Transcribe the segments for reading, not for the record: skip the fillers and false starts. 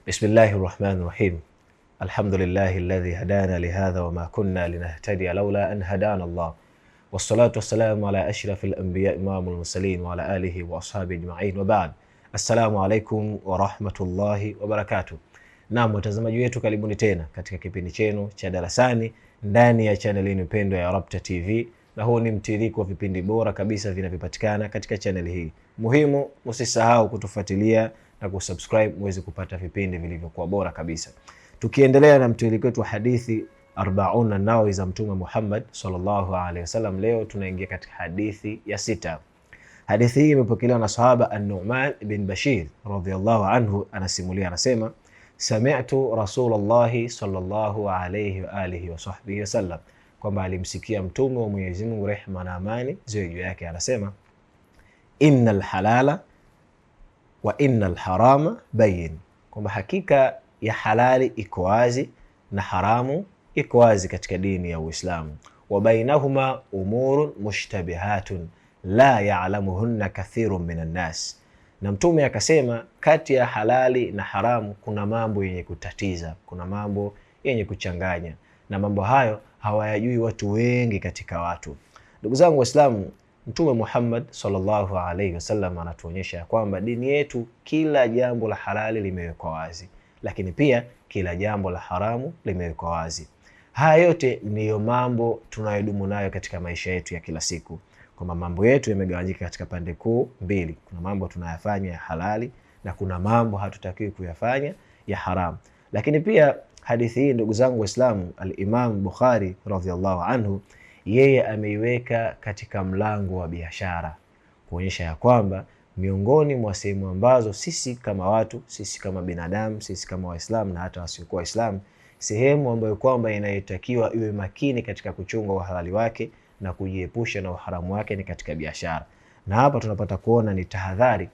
بسم الله الرحمن الرحيم. الحمد لله الذي هدانا لهذا وما كنا لنهتدي لولا أن هدانا الله، والصلاة والسلام على أشرف الأنبياء إمام المرسلين وعلى آله وأصحابه أجمعين وبعد. Assalamu alaikum wa rahmatullahi wa barakatuh. Naam, watazamaji wetu, karibuni tena katika kipindi chenu cha darasani ndani ya channel yenu pendwa ya Rabta TV, na huu ni mtiririko wa vipindi bora kabisa vinavyopatikana katika channel hii. Muhimu msisahau kutufuatilia na kusubscribe muweze kupata vipindi vilivyokuwa bora kabisa. Tukiendelea na mtiririko wetu wa hadithi 40 nawawi za Mtume Muhammad sallallahu alaihi wasallam, leo tunaingia katika hadithi ya 6. Hadithi hii imepokelewa na sahaba An-Nu'man bin Bashir radhiyallahu anhu, anasimulia, anasema sami'tu Rasulullah sallallahu alayhi wa alihi wa sahbihi wasallam, kwamba alimsikia mtume wa Mwenyezi Mungu, rehma na amani ziwe juu yake, anasema innal halala wa innal harama bayin, kwamba hakika ya halali iko wazi na haramu iko wazi katika dini ya Uislamu. Wa bainahuma umurun mushtabihatun la ya'lamuhunna kathirun minan nas, na mtume akasema kati ya halali na haramu kuna mambo yenye kutatiza, kuna mambo yenye kuchanganya, na mambo hayo hawayajui watu wengi katika watu. Ndugu zangu Waislamu, Mtume Muhammad sallallahu alaihi wasallam anatuonyesha kwamba dini yetu kila jambo la halali limewekwa wazi, lakini pia kila jambo la haramu limewekwa wazi. Haya yote ndiyo mambo tunayodumu nayo katika maisha yetu ya kila siku, kwamba mambo yetu yamegawanyika katika pande kuu mbili. Kuna mambo tunayafanya ya halali na kuna mambo hatutakiwi kuyafanya ya haramu. Lakini pia hadithi hii, ndugu zangu Waislamu, al-Imam Bukhari radhiyallahu anhu, yeye ameiweka katika mlango wa biashara, kuonyesha ya kwamba miongoni mwa sehemu ambazo sisi kama watu, sisi kama binadamu, sisi kama Waislamu na hata wasiokuwa Waislamu, sehemu ambayo kwamba inayotakiwa iwe makini katika kuchunga uhalali wake na kujiepusha na uharamu wake ni katika biashara. Na hapa tunapata kuona ni tahadhari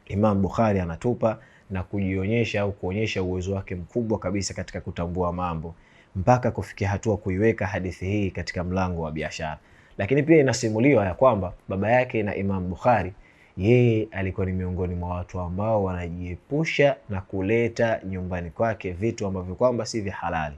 Imam Bukhari anatupa na kujionyesha au kuonyesha uwezo wake mkubwa kabisa katika kutambua mambo, mpaka kufikia hatua kuiweka hadithi hii katika mlango wa biashara. Lakini pia inasimuliwa ya kwamba baba yake na Imam Bukhari, yeye alikuwa ni miongoni mwa watu ambao wanajiepusha na kuleta nyumbani kwake vitu ambavyo kwamba si vya halali.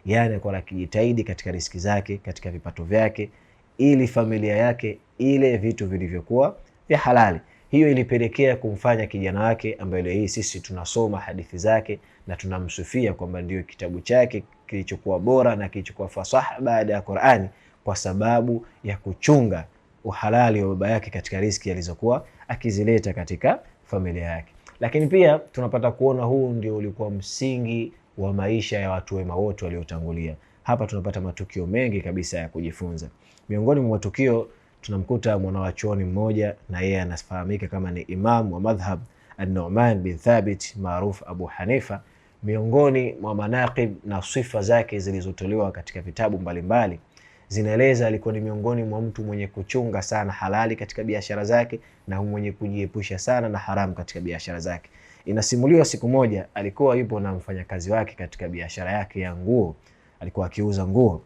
Yani alikuwa akijitahidi katika riziki zake, katika vipato vyake, ili familia yake ile vitu vilivyokuwa vya halali. Hiyo ilipelekea kumfanya kijana wake, ambaye leo hii sisi tunasoma hadithi zake na tunamsifia kwamba ndio kitabu chake kilichokuwa bora na kilichokuwa fasaha baada ya Qur'ani, kwa sababu ya kuchunga uhalali wa baba yake katika riziki alizokuwa akizileta katika familia yake. Lakini pia tunapata kuona huu ndio ulikuwa msingi wa maisha ya watu wema wote waliotangulia. Hapa tunapata matukio mengi kabisa ya kujifunza. Miongoni mwa matukio tunamkuta mwanachuoni mmoja, na yeye anafahamika kama ni imam wa madhhab An-Nu'man bin Thabit maruf Abu Hanifa. Miongoni mwa manaqib na sifa zake zilizotolewa katika vitabu mbalimbali zinaeleza alikuwa ni miongoni mwa mtu mwenye kuchunga sana halali katika biashara zake na mwenye kujiepusha sana na haramu katika biashara zake. Inasimuliwa siku moja alikuwa yupo na mfanyakazi wake katika biashara yake ya nguo, alikuwa akiuza nguo.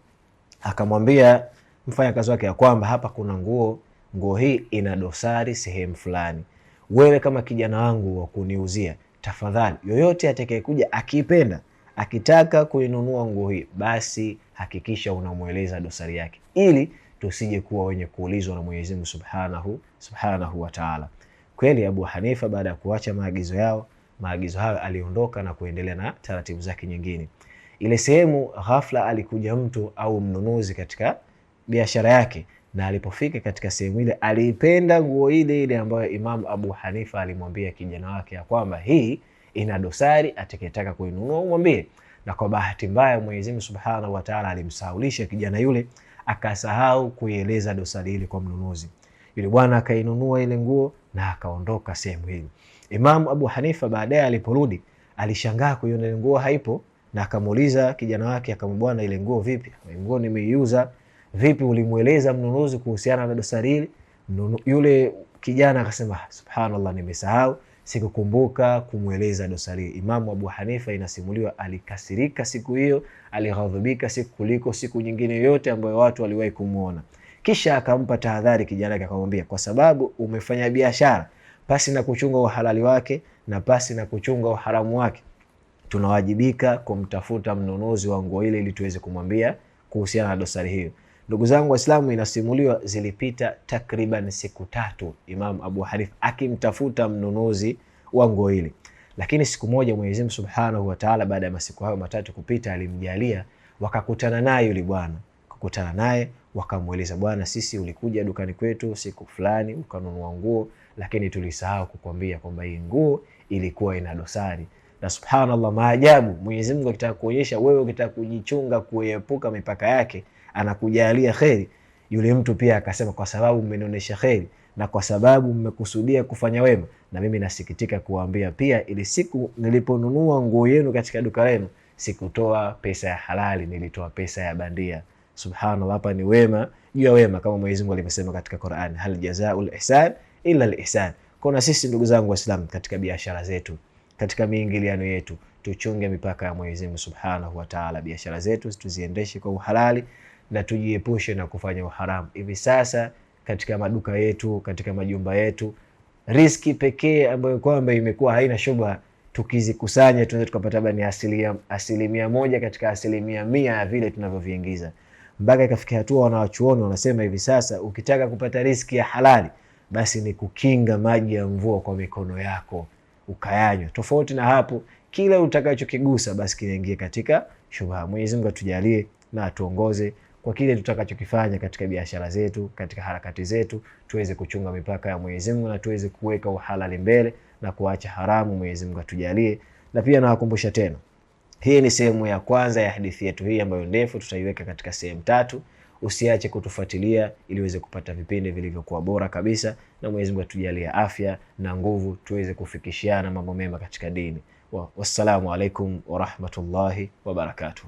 Akamwambia mfanyakazi wake ya kwamba hapa kuna nguo hii ina dosari sehemu fulani. Wewe kama kijana wangu wa kuniuzia, tafadhali yoyote atakayekuja akiipenda, akitaka kuinunua nguo hii, basi hakikisha unamueleza dosari yake, ili tusije kuwa wenye kuulizwa na Mwenyezi Mungu subhanahu wa Ta'ala. Kweli Abu Hanifa baada ya kuacha maagizo hayo aliondoka na kuendelea na taratibu zake nyingine. Ile sehemu ghafla alikuja mtu au mnunuzi katika biashara yake, na alipofika katika sehemu ile aliipenda nguo ile ambayo Imam Abu Hanifa alimwambia kijana wake ya kwamba hii ina dosari, atakayetaka kuinunua umwambie. Na kwa bahati mbaya Mwenyezi Mungu Subhanahu wa Ta'ala alimsahaulisha kijana yule, akasahau kuieleza dosari ile kwa mnunuzi. Yule bwana akainunua ile nguo na akaondoka sehemu ile. Imam Abu Hanifa baadaye aliporudi alishangaa kuiona ile nguo haipo, na akamuuliza kijana wake, akamwambia bwana, ile nguo vipi? Nguo nimeiuza. Vipi, ulimueleza mnunuzi kuhusiana na dosari ile? Yule kijana akasema subhanallah, nimesahau, sikukumbuka kumueleza dosari. Imam Abu Hanifa inasimuliwa alikasirika siku hiyo, alighadhibika siku kuliko siku nyingine yote ambayo watu waliwahi kumuona. Kisha akampa tahadhari kijana wake, akamwambia kwa sababu umefanya biashara pasi na kuchunga uhalali wake na pasi na kuchunga uharamu wake, tunawajibika kumtafuta mnunuzi wa nguo ile ili tuweze kumwambia kuhusiana na dosari hiyo. Ndugu zangu Waislamu, inasimuliwa zilipita takriban siku 3 Imam Abu Hanifa akimtafuta mnunuzi wa nguo ile, lakini siku moja Mwenyezi Mungu Subhanahu wa Ta'ala, baada ya masiku hayo 3 kupita, alimjalia wakakutana naye yule bwana. Kukutana naye wakamueleza, bwana, sisi ulikuja dukani kwetu siku fulani ukanunua nguo, lakini tulisahau kukwambia kwamba hii nguo ilikuwa ina dosari. Na subhanallah, maajabu, Mwenyezi Mungu akitaka kuonyesha wewe, ukitaka kujichunga kuepuka mipaka yake, anakujalia kheri. Yule mtu pia akasema, kwa sababu mmenionyesha kheri na kwa sababu mmekusudia kufanya wema, na mimi nasikitika kuwaambia pia, ili siku niliponunua nguo yenu katika duka lenu sikutoa pesa ya halali, nilitoa pesa ya bandia. Subhanallah, hapa ni wema juu ya wema, kama Mwenyezi Mungu alivyosema katika Qur'an, hal jazaa'ul ihsan illa al-ihsan. Kwa sisi ndugu zangu Waislamu, katika biashara zetu, katika miingiliano yetu, tuchunge mipaka ya Mwenyezi Mungu Subhanahu wa Ta'ala. Biashara zetu tuziendeshe kwa uhalali na tujiepushe na kufanya uharamu. Hivi sasa katika maduka yetu, katika majumba yetu, riski pekee ambayo kwamba imekuwa haina shubha, tukizikusanya tunaweza tukapata bani asilimia 1 katika asilimia 100 ya vile tunavyoviingiza. Mpaka ikafikia hatua wanawachuoni wanasema hivi sasa, ukitaka kupata riski ya halali, basi ni kukinga maji ya mvua kwa mikono yako ukayanywa. Tofauti na hapo, kila utakachokigusa basi kinaingia katika shubha. Mwenyezi Mungu atujalie na atuongoze kwa kile tutakachokifanya katika biashara zetu, katika harakati zetu, tuweze kuchunga mipaka ya Mwenyezi Mungu na tuweze kuweka uhalali mbele na kuacha haramu. Mwenyezi Mungu atujalie. Na pia nawakumbusha tena, hii ni sehemu ya kwanza ya hadithi yetu hii ambayo ndefu, tutaiweka katika sehemu 3. Usiache kutufuatilia ili uweze kupata vipindi vilivyokuwa bora kabisa, na Mwenyezi Mungu atujalie afya na nguvu tuweze kufikishiana mambo mema katika dini. Wassalamu alaikum wa rahmatullahi wa barakatuh.